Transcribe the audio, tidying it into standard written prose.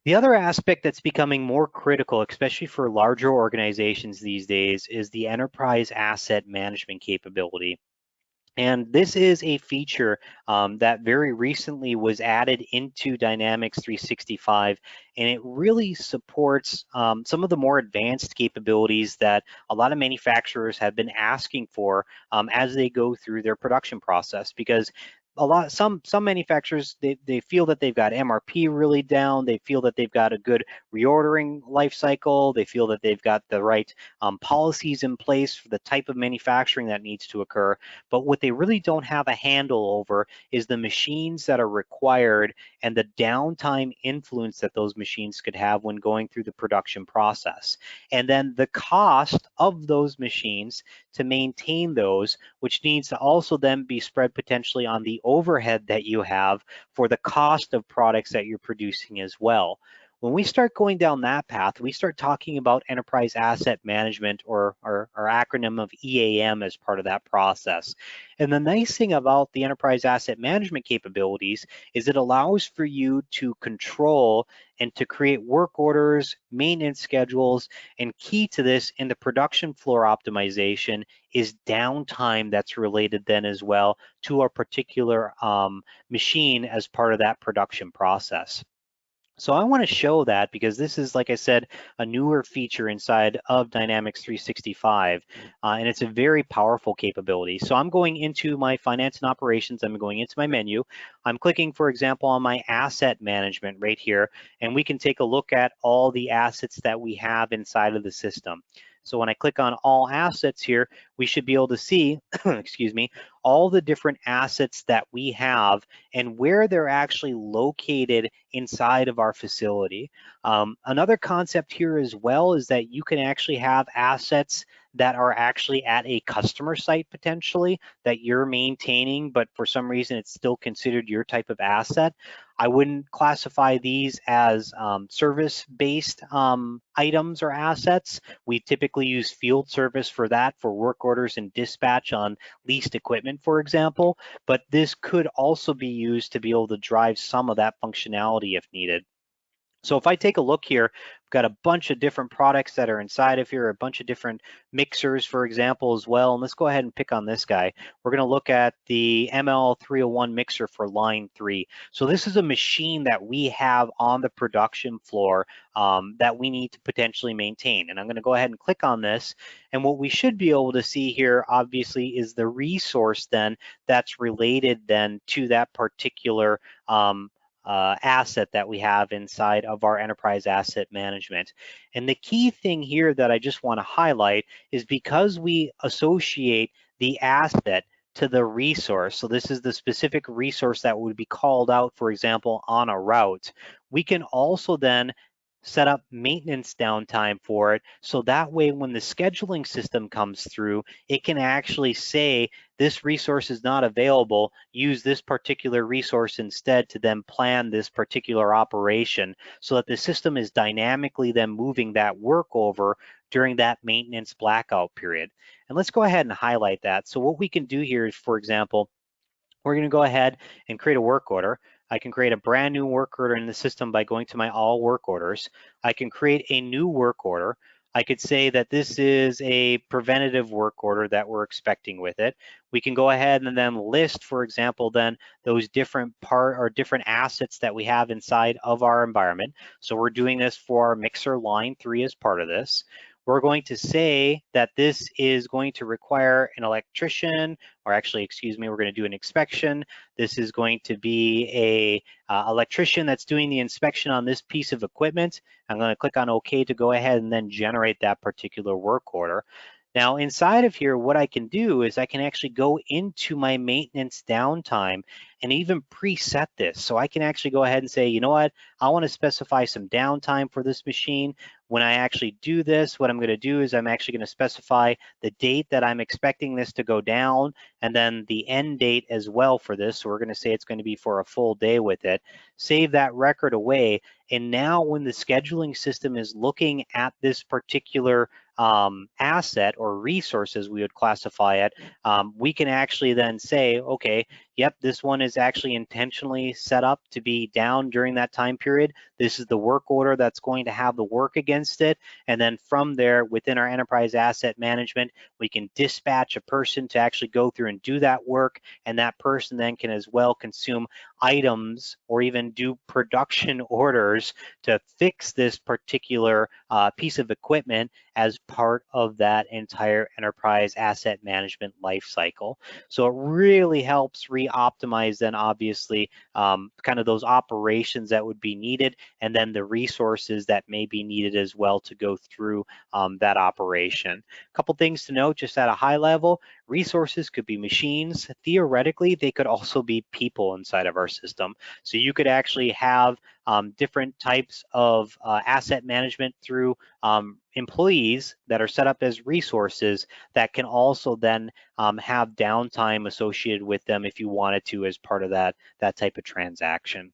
The other aspect that's becoming more critical, especially for larger organizations these days, is the enterprise asset management capability. And this is a feature that very recently was added into Dynamics 365, and it really supports some of the more advanced capabilities that a lot of manufacturers have been asking for as they go through their production process. Because some manufacturers they feel that they've got MRP really down, they feel that they've got a good reordering life cycle, they feel that they've got the right policies in place for the type of manufacturing that needs to occur. But what they really don't have a handle over is the machines that are required and the downtime influence that those machines could have when going through the production process. And then the cost of those machines to maintain those, which needs to also then be spread potentially on the overhead that you have for the cost of products that you're producing as well. When we start going down that path, we start talking about enterprise asset management, or our acronym of EAM, as part of that process. And the nice thing about the enterprise asset management capabilities is it allows for you to control and to create work orders, maintenance schedules, and key to this in the production floor optimization is downtime that's related then as well to a particular machine as part of that production process. So I want to show that because this is, like I said, a newer feature inside of Dynamics 365, and it's a very powerful capability. So I'm going into my finance and operations. I'm going into my menu. I'm clicking, for example, on my asset management right here, and we can take a look at all the assets that we have inside of the system. So when I click on all assets here, we should be able to see, excuse me, all the different assets that we have and where they're actually located inside of our facility. Another concept here as well is that you can actually have assets that are actually at a customer site potentially that you're maintaining, but for some reason it's still considered your type of asset. I wouldn't classify these as service-based items or assets. We typically use field service for that, for work orders and dispatch on leased equipment, for example, but this could also be used to be able to drive some of that functionality if needed. So if I take a look here, I've got a bunch of different products that are inside of here, a bunch of different mixers, for example, as well. And let's go ahead and pick on this guy. We're going to look at the ML301 mixer for line 3. So this is a machine that we have on the production floor that we need to potentially maintain. And I'm going to go ahead and click on this. And what we should be able to see here, obviously, is the resource then that's related then to that particular asset that we have inside of our enterprise asset management. And the key thing here that I just want to highlight is because we associate the asset to the resource, so this is the specific resource that would be called out, for example, on a route, we can also then set up maintenance downtime for it. So that way, when the scheduling system comes through, it can actually say, this resource is not available, use this particular resource instead to then plan this particular operation, so that the system is dynamically then moving that work over during that maintenance blackout period. And let's go ahead and highlight that. So what we can do here is, for example, we're going to go ahead and create a work order. I can create a brand new work order in the system by going to my all work orders. I can create a new work order. I could say that this is a preventative work order that we're expecting with it. We can go ahead and then list, for example, then those different different assets that we have inside of our environment. So we're doing this for our mixer line 3 as part of this. We're going to say that this is going to require an electrician, or actually, excuse me, we're going to do an inspection. This is going to be a electrician that's doing the inspection on this piece of equipment. I'm going to click on OK to go ahead and then generate that particular work order. Now inside of here, what I can do is I can actually go into my maintenance downtime and even preset this. So I can actually go ahead and say, you know what, I want to specify some downtime for this machine. When I actually do this, what I'm going to do is I'm actually going to specify the date that I'm expecting this to go down, and then the end date as well for this. So we're going to say it's going to be for a full day with it. Save that record away. And now when the scheduling system is looking at this particular asset or resource, as we would classify it, we can actually then say, okay, yep, this one is actually intentionally set up to be down during that time period. This is the work order that's going to have the work against it. And then from there, within our enterprise asset management, we can dispatch a person to actually go through and do that work. And that person then can as well consume items or even do production orders to fix this particular piece of equipment as part of that entire enterprise asset management life cycle. So it really helps re-optimize then obviously kind of those operations that would be needed, and then the resources that may be needed as well to go through that operation. A couple things to note just at a high level: resources could be machines. Theoretically, they could also be people inside of our system. So you could actually have different types of asset management through employees that are set up as resources that can also then have downtime associated with them if you wanted to as part of that type of transaction.